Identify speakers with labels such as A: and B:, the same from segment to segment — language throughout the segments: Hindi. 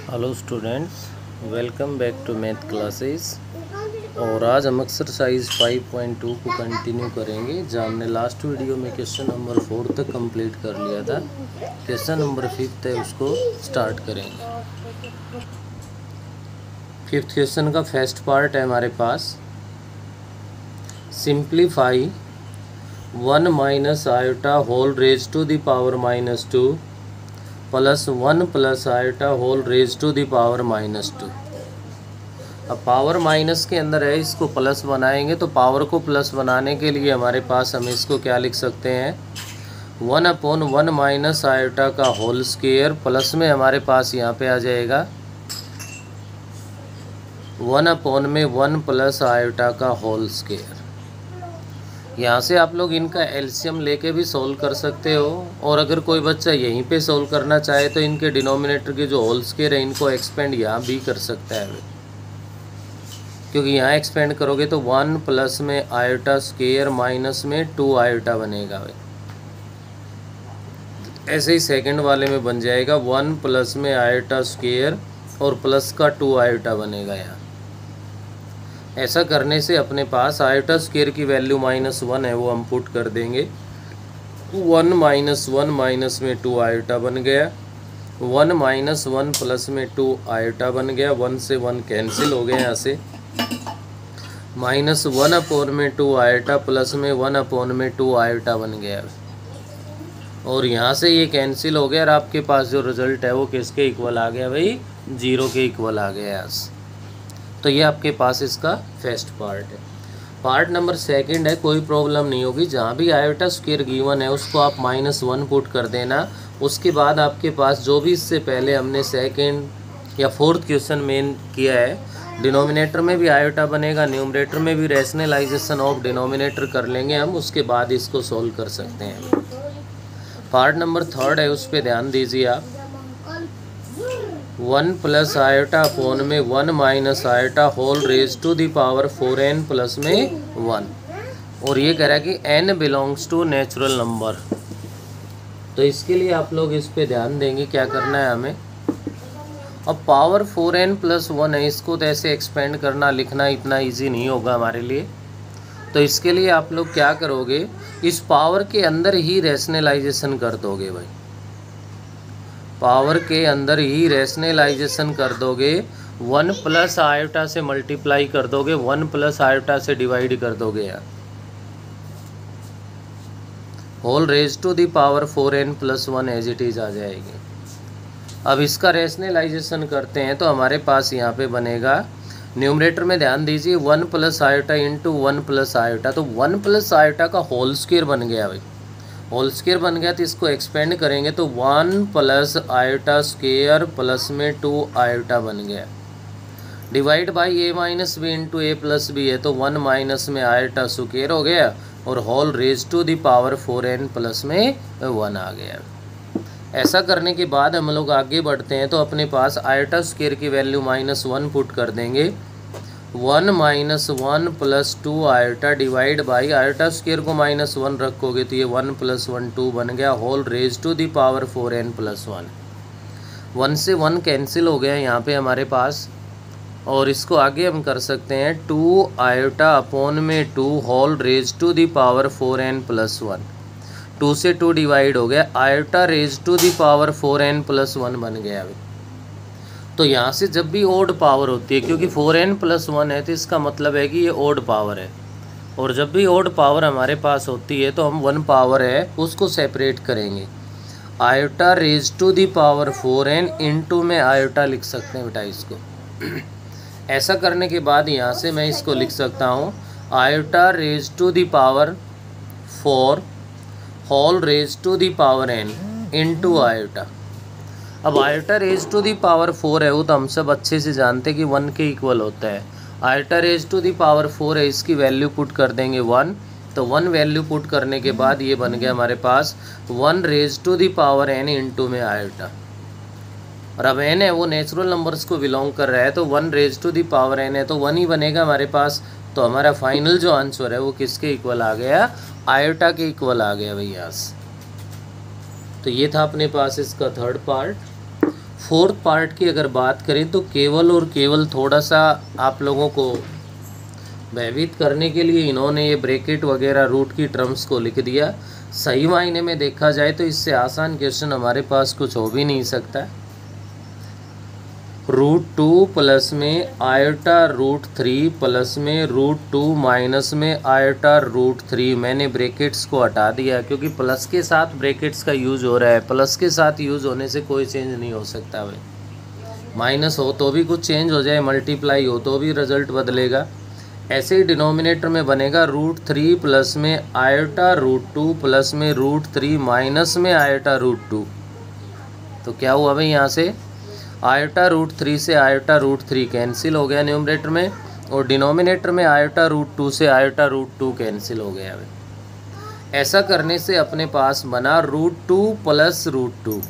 A: Hello students, welcome back to math classes. और आज हम एक्सरसाइज 5.2 को कंटिन्यू करेंगे, जहाँ हमने लास्ट वीडियो में क्वेश्चन नंबर 4 तक कंप्लीट कर लिया था। क्वेश्चन नंबर 5 है, उसको स्टार्ट करेंगे। 5th क्वेश्चन का फर्स्ट पार्ट है हमारे पास, simplify 1 minus iota whole raise to the power -2 plus 1 plus iota whole raise to the power -2। अब पावर माइनस के अंदर है, इसको प्लस बनाएंगे तो पावर को प्लस बनाने के लिए हमारे पास हम इसको क्या लिख सकते हैं, 1/1 माइनस आयोटा का होल स्क्वायर प्लस में हमारे पास यहाँ पे आ जाएगा 1/1 प्लस आयोटा का होल स्क्वायर। यहाँ से आप लोग इनका एलसीएम लेके भी सोल्व कर सकते हो, और अगर कोई बच्चा यहीं पे सोल्व करना चाहे तो इनके डिनोमिनेटर के जो होल स्क्वायर है इनको एक्सपेंड यहाँ भी कर सकता है, क्योंकि यहाँ एक्सपेंड करोगे तो 1 प्लस में आयोटा स्क्वायर माइनस में 2 आयोटा बनेगा भाई। ऐसे ही सेकंड वाले में बन जाएगा 1 प्लस में आयोटा स्क्वायर और प्लस का 2 आयोटा बनेगा यहाँ। ऐसा करने से अपने पास आयोटा स्क्वायर की वैल्यू -1 है, वो हम पुट कर देंगे। 1 माइनस 1 माइनस में 2 आयोटा बन गया, 1 माइनस 1 प्लस में 2 आयोटा बन गया, 1 से 1 कैंसिल हो गया यहाँ से, -1/में 2 आयोटा प्लस में 1/में 2 आयोटा बन गया, और यहाँ से ये कैंसिल हो गया और आपके पास जो रिजल्ट है वो किसके इक्वल आ गया भाई, 0 के इक्वल आ गया यहाँ से। तो ये आपके पास इसका फर्स्ट पार्ट है। पार्ट नंबर सेकंड है, कोई प्रॉब्लम नहीं होगी, जहाँ भी आयोटा स्क्वायर गिवन है उसको आप -1 पुट कर देना। उसके बाद आपके पास जो भी इससे पहले हमने सेकंड या फोर्थ क्वेश्चन मेन किया है, डिनोमिनेटर में भी आयोटा बनेगा, न्यूमरेटर में भी रैशनलाइजेशन ऑफ डिनोमिनेटर कर लेंगे हम, उसके बाद इसको सोल्व कर सकते हैं। पार्ट नंबर थर्ड है, उस पर ध्यान दीजिए आप। 1 प्लस आयोटा अपॉन में 1 minus iota whole raise to the power 4n plus में 1, और ये कह रहा है कि n belongs to natural number. तो इसके लिए आप लोग इस पे ध्यान देंगे, क्या करना है हमें। अब पावर 4n प्लस 1 है, इसको तो ऐसे एक्सपेंड करना लिखना इतना ईजी नहीं होगा हमारे लिए। तो इसके लिए आप लोग क्या करोगे, इस पावर के अंदर ही रैशनलाइजेशन कर दोगे भाई, पावर के अंदर ही रैशनलाइजेशन कर दोगे। 1 प्लस आयोटा से मल्टीप्लाई कर दोगे, 1 प्लस आयोटा से डिवाइड कर दोगे यार, whole raise to the power 4n plus 1 as it is आ जाएगी। अब इसका रैशनलाइजेशन करते हैं तो हमारे पास यहाँ पे बनेगा, न्यूमरेटर में ध्यान दीजिए 1 plus iota into 1 plus iota, तो 1 प्लस आयोटा का होल स्क्वायर बन गया भाई, होल स्क्वायर बन गया। तो इसको एक्सपेंड करेंगे तो 1 प्लस आयोटा स्क्वायर प्लस में 2 आयोटा बन गया, divide by a minus B into A plus B है, तो 1 माइनस में आयोटा स्क्वायर हो गया और whole raise to the power 4n plus में 1 आ गया। ऐसा करने के बाद हम लोग आगे बढ़ते हैं, तो अपने पास आयोटा स्क्वायर की वैल्यू -1 पुट कर देंगे, 1 minus 1 plus 2 iota divide by iota square को -1 रखोगे तो ये 1 प्लस 1 2 बन गया, whole raise to the power 4n plus 1। 1 से 1 कैंसिल हो गया यहाँ पे हमारे पास, और इसको आगे हम कर सकते हैं 2 आयोटा अपॉन में 2 whole raise to the power 4n plus 1। 2 से 2 डिवाइड हो गया, iota raise to the power 4n plus 1 बन गया अभी। तो यहाँ से जब भी ओड पावर होती है, क्योंकि 4n प्लस 1 है तो इसका मतलब है कि ये ओड पावर है, और जब भी ओड पावर हमारे पास होती है तो हम 1 पावर है उसको सेपरेट करेंगे, iota raise to the power 4n into में आयोटा लिख सकते हैं बेटा इसको। ऐसा करने के बाद यहाँ से मैं इसको लिख सकता हूँ, iota raise to the power 4 whole raise to the power n into iota. अब iota raise to the power 4 है, वो तो हम सब अच्छे से जानते हैं कि 1 के इक्वल होता है। Iota raise to the power 4 है, इसकी वैल्यू पुट कर देंगे 1, तो 1 वैल्यू पुट करने के बाद ये बन गया हमारे पास 1 raise to the power n into में आयोटा। और अब n है वो नेचुरल नंबर्स को बिलोंग कर रहा है, तो 1 raise to the power n है तो 1 ही बनेगा हमारे पास। तो हमारा फाइनल जो आंसर है वो किसके इक्वल आ गया, आयोटा के इक्वल आ गया भाई यहाँ से। तो ये था अपने पास इसका थर्ड पार्ट। फोर्थ पार्ट की अगर बात करें तो केवल और केवल थोड़ा सा आप लोगों को भयभीत करने के लिए इन्होंने ये ब्रैकेट वगैरह रूट की टर्म्स को लिख दिया। सही मायने में देखा जाए तो इससे आसान क्वेश्चन हमारे पास कुछ हो भी नहीं सकता। √2 प्लस में आयोटा √3 प्लस में √2 माइनस में आयोटा √3, मैंने ब्रैकेट्स को हटा दिया क्योंकि प्लस के साथ ब्रैकेट्स का यूज़ हो रहा है। प्लस के साथ यूज़ होने से कोई चेंज नहीं हो सकता भाई, माइनस हो तो भी कुछ चेंज हो जाए, मल्टीप्लाई हो तो भी रिजल्ट बदलेगा। ऐसे ही डिनोमिनेटर में बनेगा √3 प्लस में आयोटा √2 प्लस में √3 माइनस में आयोटा √2। तो क्या हुआ भाई, यहाँ से आयोटा √3 से आयोटा √3 कैंसिल हो गया न्यूमरेटर में, और डिनोमिनेटर में आयोटा √2 से आयोटा √2 कैंसिल हो गया भाई। ऐसा करने से अपने पास बना √2 प्लस √2,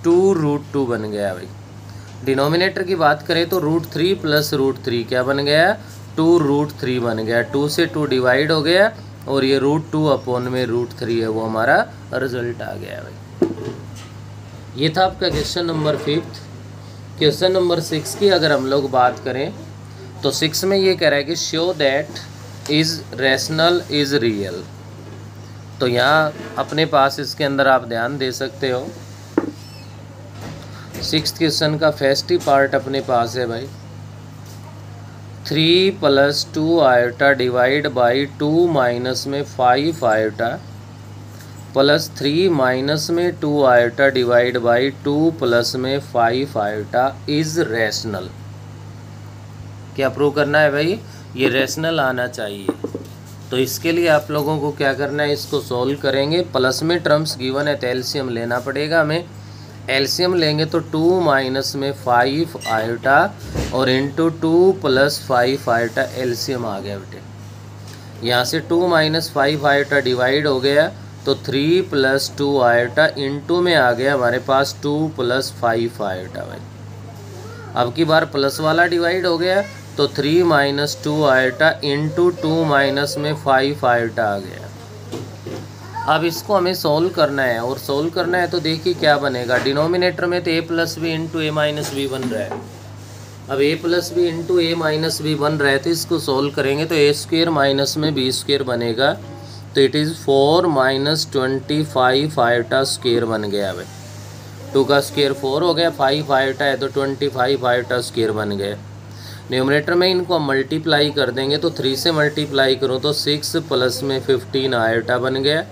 A: 2√2 बन गया भाई। डिनोमिनेटर की बात करें तो √3 प्लस √3 क्या बन गया, 2√3 बन गया। 2 से 2 डिवाइड हो गया और ये √2 अपॉन में √3 है, वो हमारा रिजल्ट आ गया भाई। ये था आपका क्वेश्चन नंबर 5। क्वेश्चन नंबर 6 की अगर हम लोग बात करें तो 6 में ये कह रहा है कि show that is rational is real. तो यहाँ अपने पास इसके अंदर आप ध्यान दे सकते हो, 6th क्वेश्चन का फर्स्ट ही पार्ट अपने पास है भाई, 3 plus 2 iota divide by 2 minus में 5 आयोटा प्लस 3 माइनस में 2 आयोटा डिवाइड बाई 2 प्लस में 5 आयोटा इज़ रैशनल। क्या प्रूव करना है भाई, ये रैशनल आना चाहिए। तो इसके लिए आप लोगों को क्या करना है, इसको सॉल्व करेंगे। प्लस में टर्म्स गिवन है तो एलसीएम लेना पड़ेगा हमें। एलसीएम लेंगे तो 2 माइनस में 5 आयोटा और इंटू 2 प्लस 5 आयोटा, एलसीएम आ गया बेटे। यहाँ से 2 माइनस 5 आयोटा डिवाइड हो गया तो 3 प्लस 2 आयोटा इंटू में आ गया हमारे पास 2 प्लस 5 आयोटा भाई। अब की बार प्लस वाला डिवाइड हो गया तो 3 माइनस 2 आयोटा इंटू 2 माइनस में 5 आयोटा आ गया। अब इसको हमें सोल्व करना है, और सोल्व करना है तो देखिए क्या बनेगा। डिनोमिनेटर में तो a plus B into A minus B बन रहा है। अब a plus B into A minus B बन रहा है तो इसको सोल्व करेंगे तो a स्क्वेयर माइनस में b स्क्वेयर बनेगा। तो it is 4 minus 25 iota square बन गया भाई। 2 का स्क्वेयर 4 हो गया, 5 आयोटा है तो 25 आयोटा स्क्वेयर बन गया। न्यूमरेटर में इनको हम मल्टीप्लाई कर देंगे तो 3 से मल्टीप्लाई करूँ तो 6 प्लस में 15 आयोटा बन गया।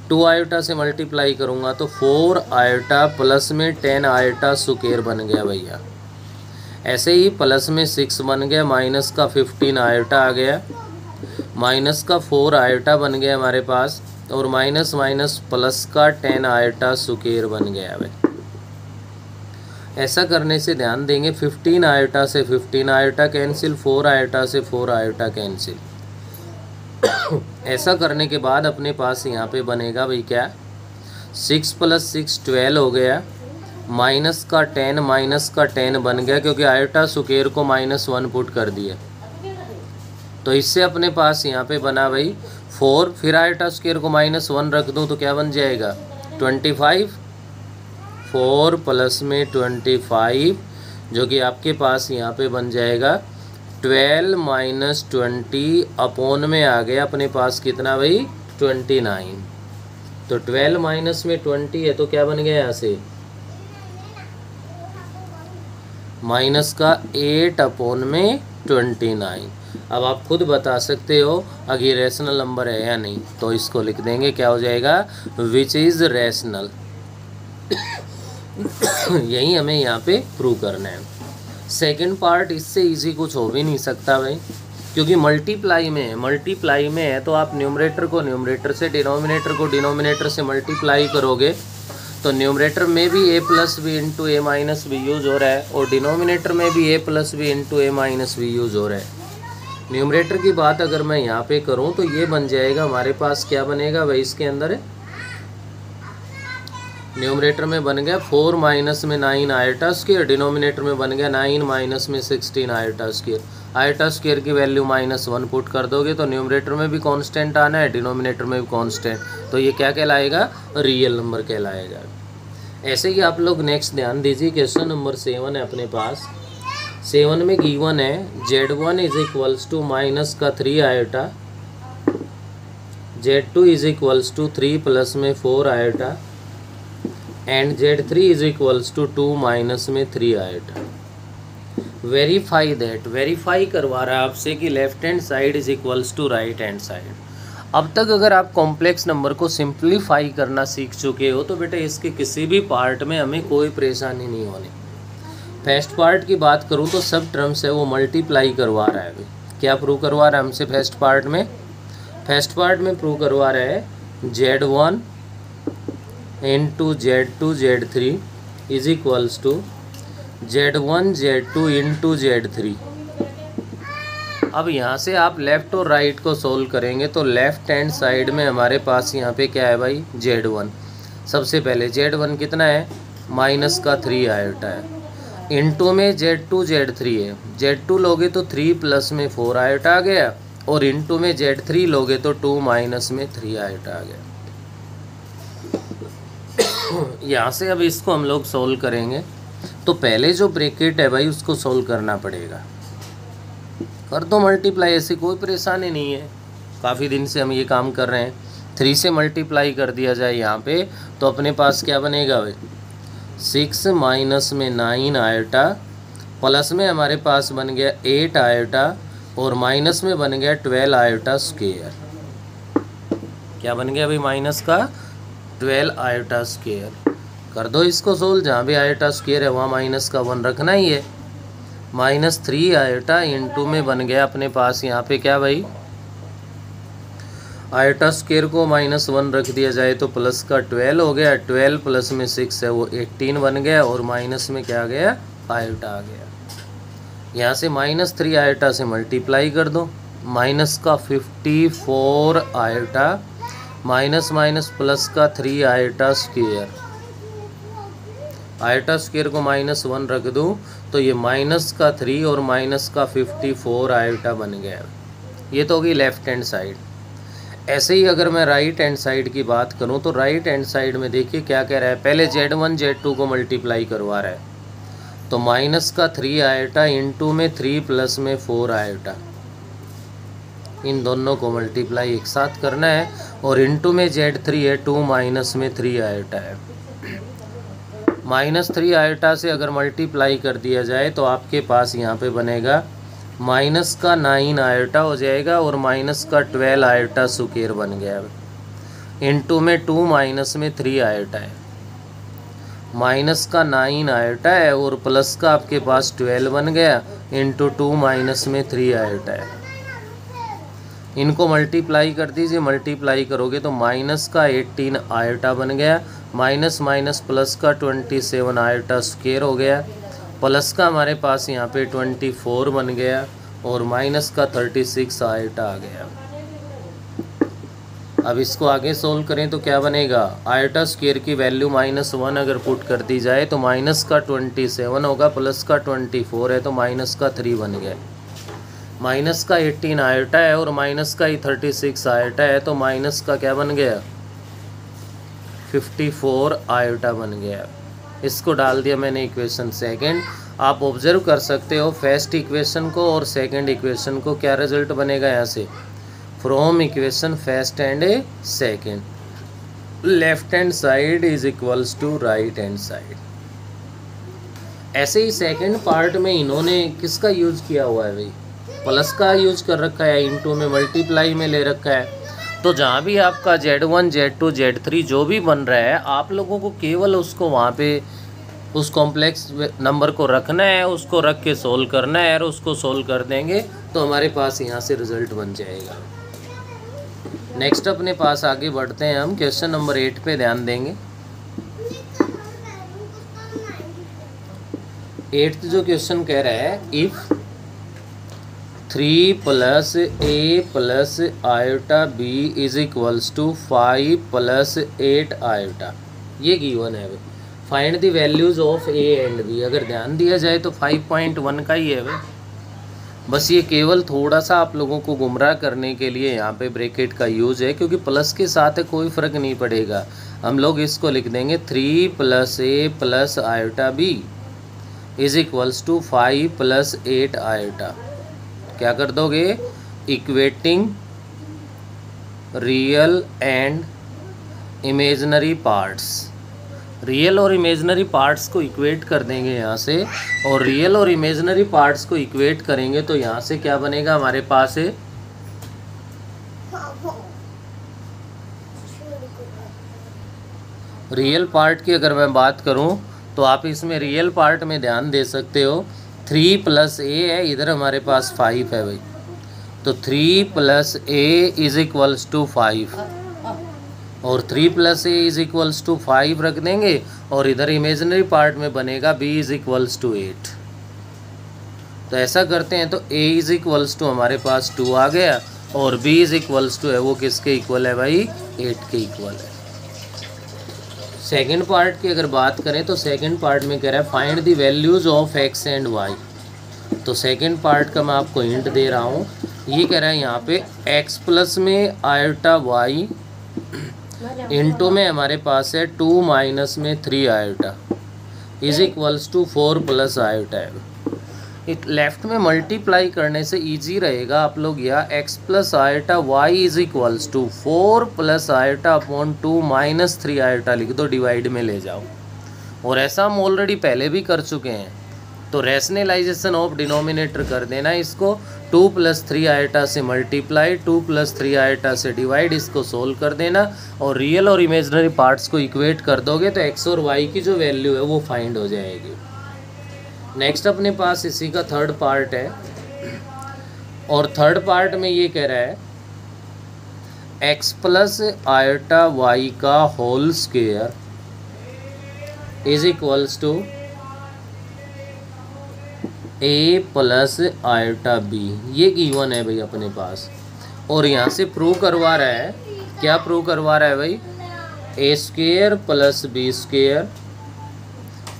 A: 2 आयोटा से मल्टीप्लाई करूँगा तो 4 आयोटा प्लस में 10 आयोटा स्क्वेयर बन गया भैया। ऐसे ही प्लस में 6 बन गया, माइनस का 15 आयोटा आ गया, माइनस का 4 आयोटा बन गया हमारे पास, और माइनस माइनस प्लस का 10 आयोटा स्क्वेयर बन गया भाई। ऐसा करने से ध्यान देंगे 15 आयोटा से 15 आयोटा कैंसिल, 4 आयोटा से 4 आयोटा कैंसिल। ऐसा करने के बाद अपने पास यहाँ पे बनेगा भाई क्या, 6 प्लस 6 12 हो गया, माइनस का 10 बन गया क्योंकि आयोटा स्क्वेयर को -1 पुट कर दिया। तो इससे अपने पास यहाँ पे बना भाई 4, फिर आयोटा स्क्वेयर को -1 रख दूँ तो क्या बन जाएगा 25, 4 प्लस में 25 जो कि आपके पास यहाँ पे बन जाएगा 12 माइनस 20 अपॉन में आ गया अपने पास कितना भाई 29। तो 12 माइनस में 20 है तो क्या बन गया यहाँ से माइनस का 8 अपॉन में 29। अब आप खुद बता सकते हो अगर ये रैशनल नंबर है या नहीं, तो इसको लिख देंगे क्या हो जाएगा विच इज़ रैशनल। यही हमें यहाँ पे प्रूव करना है। सेकंड पार्ट इससे इजी कुछ हो भी नहीं सकता भाई, क्योंकि मल्टीप्लाई में है तो आप न्यूमरेटर को न्यूमरेटर से, डिनोमिनेटर को डिनोमिनेटर से मल्टीप्लाई करोगे तो न्यूमरेटर में भी a plus B into A minus B use हो रहा है और डिनोमिनेटर में भी a plus B into A minus B use हो रहा है। न्यूमरेटर की बात अगर मैं यहाँ पे करूँ तो ये बन जाएगा हमारे पास क्या बनेगा भाई, इसके अंदर न्यूमरेटर में बन गया 4 माइनस में 9 आयोटा स्क्वायर, डिनोमिनेटर में बन गया 9 माइनस में 16 आयोटा स्क्वायर। आयोटा स्क्वायर की वैल्यू -1 पुट कर दोगे तो न्यूमरेटर में भी कांस्टेंट आना है, डिनोमिनेटर में भी कांस्टेंट, तो ये क्या कहलाएगा रियल नंबर कहलाएगा। ऐसे ही आप लोग नेक्स्ट ध्यान दीजिए, क्वेश्चन नंबर 7 है अपने पास। 7 में गिवन है Z1 is equals to minus का 3 iota, Z2 is equals to 3 plus में 4 iota and Z3 is equals to 2 minus में 3 आयोटा। वेरीफाई दैट, वेरीफाई करवा रहा है आपसे कि left hand side is equals to right hand side. अब तक अगर आप कॉम्प्लेक्स नंबर को सिंप्लीफाई करना सीख चुके हो तो बेटा इसके किसी भी पार्ट में हमें कोई परेशानी नहीं होनी। फर्स्ट पार्ट की बात करूँ तो सब टर्म्स है वो मल्टीप्लाई करवा रहा है। अभी क्या प्रूव करवा रहा है हमसे फर्स्ट पार्ट में? फर्स्ट पार्ट में प्रूव करवा रहा है Z1 into Z2 Z3 is equals to Z1 Z2 into Z3। अब यहाँ से आप लेफ़्ट और राइट को सोल्व करेंगे तो लेफ़्ट हैंड साइड में हमारे पास यहाँ पे क्या है भाई? Z1। सबसे पहले Z1 कितना है? माइनस का 3 आयोटा है। इंटू में Z2 Z3 है। Z2 लोगे तो 3 प्लस में 4 आयोटा आ गया और इंटू में Z3 लोगे तो 2 माइनस में 3 आयोटा आ गया। यहाँ से अब इसको हम लोग सोल्व करेंगे तो पहले जो ब्रैकेट है भाई उसको सोल्व करना पड़ेगा। कर दो मल्टीप्लाई, ऐसी कोई परेशानी नहीं है, काफ़ी दिन से हम ये काम कर रहे हैं। 3 से मल्टीप्लाई कर दिया जाए यहाँ पे तो अपने पास क्या बनेगा भाई? 6 माइनस में 9 आयोटा प्लस में हमारे पास बन गया 8 आयोटा और माइनस में बन गया 12 आयोटा स्क्वायर। क्या बन गया भाई? माइनस का 12 आयोटा स्क्वायर। कर दो इसको सोल्व, जहाँ भी आयोटा स्क्वायर है वहाँ माइनस का 1 रखना ही है। माइनस 3 आयोटा इंटू में बन गया अपने पास यहाँ पे क्या भाई? आयोटा स्क्वायर को -1 रख दिया जाए तो प्लस का 12 हो गया। 12 प्लस में 6 है वो 18 बन गया और माइनस में क्या आ गया? आयोटा आ गया। यहाँ से -3 आयोटा से मल्टीप्लाई कर दो, माइनस का 54 आयोटा माइनस माइनस प्लस का 3 आयोटा स्क्वायर। आयोटा स्क्वायर को -1 रख दूँ तो ये माइनस का 3 और माइनस का 54 आयोटा बन गया। ये तो होगी लेफ्ट हैंड साइड। ऐसे ही अगर मैं राइट हैंड साइड की बात करूं तो राइट हैंड साइड में देखिए क्या कह रहा है? पहले Z1 Z2 को मल्टीप्लाई करवा रहा है तो माइनस का 3 आयोटा इंटू में 3 प्लस में 4 आयोटा, इन दोनों को मल्टीप्लाई एक साथ करना है और इंटू में Z3 है 2 माइनस में 3 आयोटा है। -3 आयोटा से अगर मल्टीप्लाई कर दिया जाए तो आपके पास यहाँ पे बनेगा माइनस का 9 आयोटा हो जाएगा और माइनस का 12 आयोटा स्क्वायर बन गया। इंटू में 2 माइनस में 3 आयोटा है। माइनस का 9 आयोटा है और प्लस का आपके पास 12 बन गया इंटू 2 माइनस में 3 आयोटा है। इनको मल्टीप्लाई कर दीजिए, मल्टीप्लाई करोगे तो माइनस का 18 आयोटा बन गया, माइनस माइनस प्लस का 27 आयोटा स्क्वायर हो गया, प्लस का हमारे पास यहाँ पे 24 बन गया और माइनस का 36 आयोटा आ गया। अब इसको आगे सोल्व करें तो क्या बनेगा? आयोटा स्क्वायर की वैल्यू -1 अगर पुट कर दी जाए तो माइनस का 27 होगा, प्लस का 24 है तो माइनस का 3 बन गया। माइनस का 18 आयोटा है और माइनस का 36 आयोटा है तो माइनस का क्या बन गया? 54 आयोटा बन गया। इसको डाल दिया मैंने इक्वेशन सेकंड। आप ऑब्जर्व कर सकते हो फर्स्ट इक्वेशन को और सेकंड इक्वेशन को, क्या रिजल्ट बनेगा यहाँ से? From equation first and second left hand side is equals to right hand side. ऐसे ही सेकंड पार्ट में इन्होंने किसका यूज किया हुआ है भाई? प्लस का यूज कर रखा है, इंटू में मल्टीप्लाई में ले रखा है। तो जहाँ भी आपका Z1 Z2 Z3 जो भी बन रहा है आप लोगों को केवल उसको वहाँ पे उस कॉम्प्लेक्स नंबर को रखना है, उसको रख के सोल्व करना है और उसको सोल्व कर देंगे तो हमारे पास यहाँ से रिजल्ट बन जाएगा। नेक्स्ट अपने पास आगे बढ़ते हैं हम, क्वेश्चन नंबर 8 पे ध्यान देंगे। 8th जो क्वेश्चन कह रहा है if 3 plus a plus iota b is equals to 5 plus 8 iota, ये गिवन है भाई। Find the values of a and b। अगर ध्यान दिया जाए तो 5.1 का ही है भाई। बस ये केवल थोड़ा सा आप लोगों को गुमराह करने के लिए यहाँ पे ब्रैकेट का यूज है, क्योंकि प्लस के साथ है कोई फ़र्क नहीं पड़ेगा। हम लोग इसको लिख देंगे 3 + a + iota b is equals to 5 + 8 iota. क्या कर दोगे? Equating real and imaginary parts. Real और इमेजनरी पार्ट्स को इक्वेट कर देंगे यहाँ से, और रियल और इमेजनरी पार्ट्स को इक्वेट करेंगे तो यहाँ से क्या बनेगा हमारे पास है, रियल पार्ट की अगर मैं बात करूँ तो आप इसमें रियल पार्ट में ध्यान दे सकते हो। 3 + a है, इधर हमारे पास 5 है भाई, तो 3 + a इज इक्वल्स टू 5, और 3 + a इज इक्वल्स टू 5 रख देंगे, और इधर इमेजिनरी पार्ट में बनेगा b इज इक्वल्स टू 8। तो ऐसा करते हैं तो a इज इक्वल्स टू हमारे पास 2 आ गया, और b इज इक्वल्स टू है वो किसके इक्वल है भाई? 8 के इक्वल है। सेकेंड पार्ट की अगर बात करें तो सेकेंड पार्ट में कह रहा है find the values of x and y। तो सेकेंड पार्ट का मैं आपको हिंट दे रहा हूँ। ये कह रहा है यहाँ पे x प्लस में आयोटा y इंटू में हमारे पास है 2 माइनस में 3 iota is equals to 4 + iota है। लेफ्ट में मल्टीप्लाई करने से इजी रहेगा, आप लोग यहाँ x + iota y is equals to 4 + iota upon 2 - 3 iota लिख दो, डिवाइड में ले जाओ। और ऐसा हम ऑलरेडी पहले भी कर चुके हैं, तो रैशनलाइजेशन ऑफ डिनोमिनेटर कर देना इसको। 2 + 3 आयोटा से मल्टीप्लाई, 2 + 3 आयोटा से डिवाइड, इसको सोल्व कर देना, और रियल और इमेजनरी पार्ट्स को इक्वेट कर दोगे तो x और y की जो वैल्यू है वो फाइंड हो जाएगी। नेक्स्ट अपने पास इसी का थर्ड पार्ट है, और थर्ड पार्ट में ये कह रहा है x + आयोटा y का whole square is equals to a + iota b। ये गिवन है भाई अपने पास, और यहाँ से प्रूव करवा रहा है। क्या प्रूव करवा रहा है भाई? a² + b²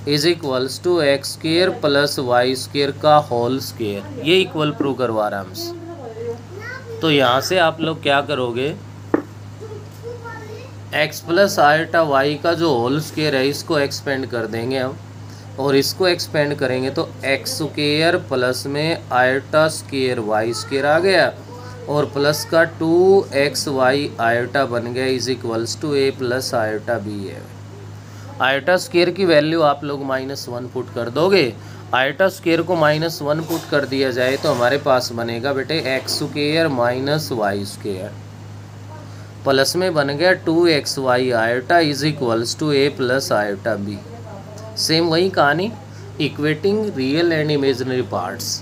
A: is equals to x² + y² का होल स्क्वायर। ये इक्वल प्रूव करवा रहा है हमसे। तो यहाँ से आप लोग क्या करोगे, x + आयोटा y का जो होल स्क्वायर है इसको एक्सपेंड कर देंगे हम, और इसको एक्सपेंड करेंगे तो x² प्लस में आयोटा² y² आ गया, और प्लस का 2xy आयोटा बन गया is equals to a + iota b है। आयोटा स्क्वायर की वैल्यू आप लोग -1 पुट कर दोगे। आयोटा स्क्वायर को -1 पुट कर दिया जाए तो हमारे पास बनेगा बेटे x² - y² प्लस में बन गया 2xy iota is equals to a + iota b। Same वही कहानी, equating real and imaginary parts.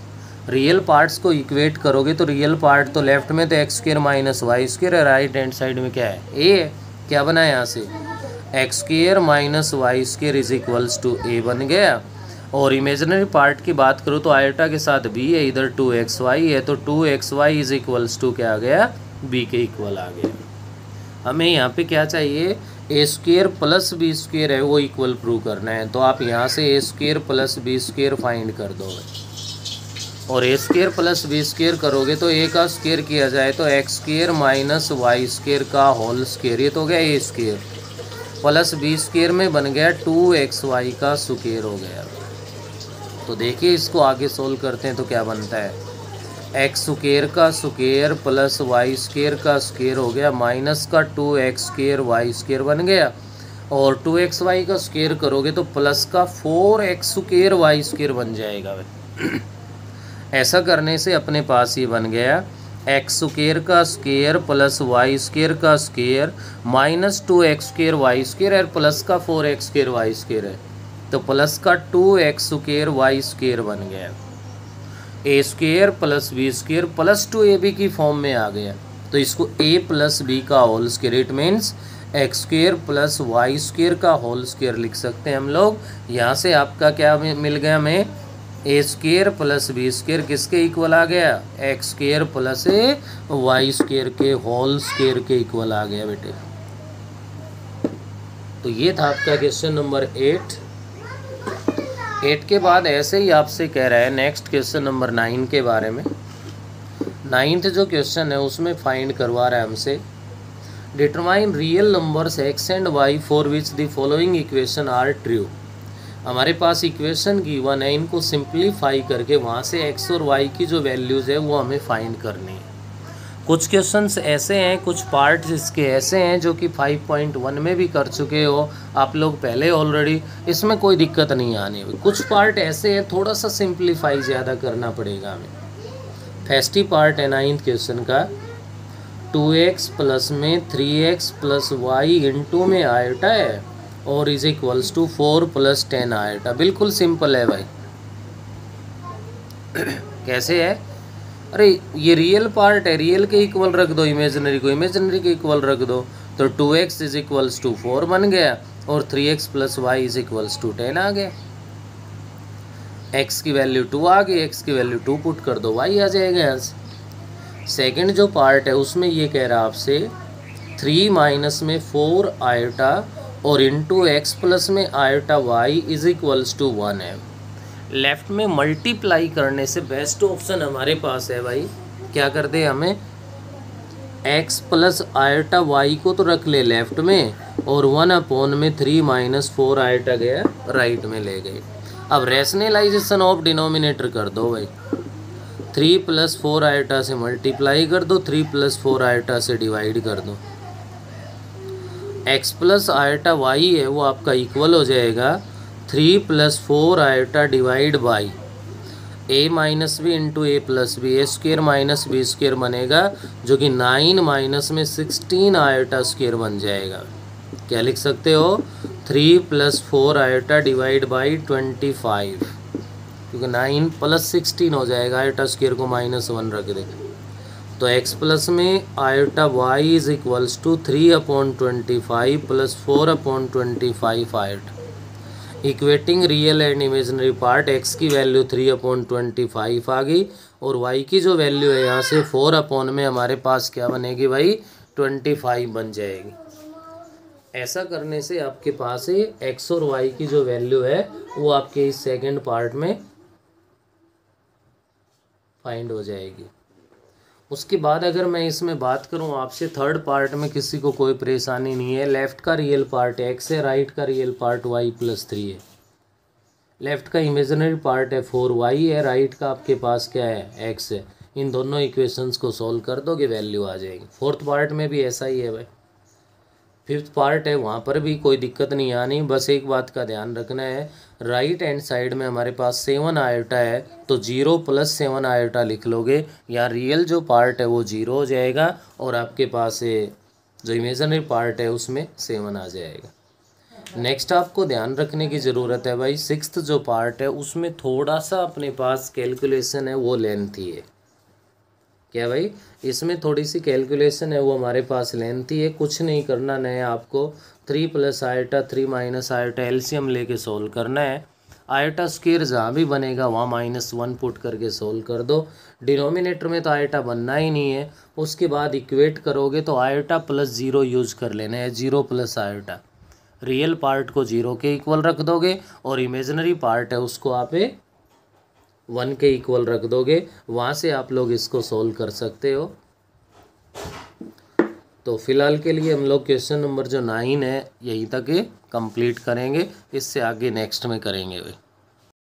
A: Real parts को इक्वेट करोगे तो रियल पार्ट तो लेफ्ट में तो x² - y² है, राइट हैंड साइड में क्या है? a है। क्या बना है यहाँ से? x² - y² is equals to a बन गया। और इमेजिनरी पार्ट की बात करूँ तो आयोटा के साथ b है, इधर 2xy है, तो 2xy इज इक्वल्स टू क्या आ गया? b के इक्वल आ गया। हमें यहाँ पे क्या चाहिए? a² + b² है वो इक्वल प्रूव करना है, तो आप यहाँ से a² + b² फाइंड कर दो, और a² + b² करोगे तो a का स्क्वायर किया जाए तो x² - y² का होल स्क्वायर, ये तो हो गया a² प्लस b² में बन गया 2xy का स्क्वायर हो गया। तो देखिए इसको आगे सोल्व करते हैं तो क्या बनता है, x² का स्क्वायर प्लस y² का स्क्वायर हो गया, माइनस का 2x² y² बन गया, और 2xy का स्क्वायर करोगे तो प्लस का 4x² y² बन जाएगा। ऐसा करने से अपने पास ये बन गया x² का स्क्वायर प्लस y² का स्क्वायर माइनस 2x² y² और प्लस का 4x² y² है, तो प्लस का 2x² y² बन गया। a² plus b² plus 2ab की फॉर्म में आ गया, तो इसको a प्लस b का whole square, it means x² plus y² का होल स्क्वायर लिख सकते हैं हम लोग। यहाँ से आपका क्या मिल गया हमें, a² प्लस b² किसके इक्वल आ गया, x² प्लस y² के होल स्क्वायर के इक्वल आ गया बेटे। तो ये था आपका क्वेश्चन नंबर 8। 8 के बाद ऐसे ही आपसे कह रहा है नेक्स्ट क्वेश्चन नंबर 9 के बारे में। 9th जो क्वेश्चन है उसमें फाइंड करवा रहा है हमसे, determine real numbers x and y for which the following equation are true. हमारे पास इक्वेशन गिवन है, इनको सिंप्लीफाई करके वहाँ से x और y की जो वैल्यूज़ है वो हमें फाइंड करनी है। कुछ क्वेश्चंस ऐसे हैं, कुछ पार्ट्स इसके ऐसे हैं जो कि 5.1 में भी कर चुके हो आप लोग पहले ऑलरेडी, इसमें कोई दिक्कत नहीं आनी। कुछ पार्ट ऐसे हैं थोड़ा सा सिंप्लीफाई ज़्यादा करना पड़ेगा हमें। फर्स्ट ही पार्ट है 9th क्वेश्चन का, 2x प्लस में 3x प्लस वाई इंटू में आयटा है और is equals to 4 plus 10 iota. बिल्कुल सिंपल है भाई। कैसे है? अरे ये रियल पार्ट है, रियल के इक्वल रख दो, इमेजिनरी को इमेजिनरी के इक्वल रख दो, तो 2x इज इक्वल्स टू 4 बन गया और 3x plus Y is equals to 10 आ गया। x की वैल्यू 2 आ गई, x की वैल्यू 2 पुट कर दो, y आ जाएगा यहाँ से। सेकेंड जो पार्ट है उसमें ये कह रहा है आपसे 3 माइनस में 4 आयोटा और इंटू एक्स प्लस में iota y is equals to 1 है। लेफ्ट में मल्टीप्लाई करने से बेस्ट ऑप्शन हमारे पास है भाई, क्या कर दे हमें, x प्लस आयोटा y को तो रख ले लेफ्ट में और 1 अपॉन में 3 माइनस 4 आयोटा गया राइट में ले गए। अब रैशनलाइजेशन ऑफ डिनोमिनेटर कर दो भाई, 3 प्लस 4 आयोटा से मल्टीप्लाई कर दो, 3 प्लस 4 आयोटा से डिवाइड कर दो। x प्लस आयोटा y है वो आपका इक्वल हो जाएगा 3 plus 4 iota divide by a minus B into A plus B, A square minus B square बनेगा जो कि 9 माइनस में 16 आयोटा स्क्वेयर बन जाएगा। क्या लिख सकते हो, 3 प्लस 4 आयोटा डिवाइड बाई 25, क्योंकि 9 प्लस 16 हो जाएगा, आयोटा स्क्वेयर को -1 रख दे तो x प्लस में iota y is equals to 3 upon 25 plus 4 upon 25 iota. Equating real and imaginary part, x की वैल्यू 3 अपॉन 25 आ गई और y की जो वैल्यू है यहाँ से 4 अपॉन में हमारे पास क्या बनेगी भाई, 25 बन जाएगी। ऐसा करने से आपके पास ही x और y की जो वैल्यू है वो आपके इस सेकंड पार्ट में फाइंड हो जाएगी। उसके बाद अगर मैं इसमें बात करूं आपसे, थर्ड पार्ट में किसी को कोई परेशानी नहीं है। लेफ़्ट का रियल पार्ट x है, राइट का रियल पार्ट y प्लस 3 है। लेफ़्ट का इमेजिनरी पार्ट है 4y है, राइट का आपके पास क्या है, x है। इन दोनों इक्वेशंस को सॉल्व कर दोगे वैल्यू आ जाएगी। फोर्थ पार्ट में भी ऐसा ही है भाई। फिफ्थ पार्ट है वहाँ पर भी कोई दिक्कत नहीं आनी, बस एक बात का ध्यान रखना है, राइट हैंड साइड में हमारे पास 7 आयोटा है तो 0 प्लस 7 आयोटा लिख लोगे, या रियल जो पार्ट है वो 0 हो जाएगा और आपके पास जो इमेजिनरी पार्ट है उसमें 7 आ जाएगा। नेक्स्ट आपको ध्यान रखने की ज़रूरत है भाई, सिक्स्थ जो पार्ट है उसमें थोड़ा सा अपने पास कैलकुलेशन है वो लेंथी है। क्या भाई, इसमें थोड़ी सी कैलकुलेशन है वो हमारे पास लेंथी है। कुछ नहीं करना है आपको, 3 plus iota 3 minus iota LCM लेके सोल्व करना है। आयोटा स्क्वायर जहाँ भी बनेगा वहाँ -1 पुट करके सोल्व कर दो। डिनोमिनेटर में तो आयोटा बनना ही नहीं है, उसके बाद इक्वेट करोगे तो आयोटा प्लस 0 यूज़ कर लेना है, 0 प्लस आयोटा। रियल पार्ट को 0 के इक्वल रख दोगे और इमेजिनरी पार्ट है उसको आप 1 के इक्वल रख दोगे, वहाँ से आप लोग इसको सोल्व कर सकते हो। तो फिलहाल के लिए हम लोग क्वेश्चन नंबर जो 9 है यहीं तक कंप्लीट करेंगे, इससे आगे नेक्स्ट में करेंगे।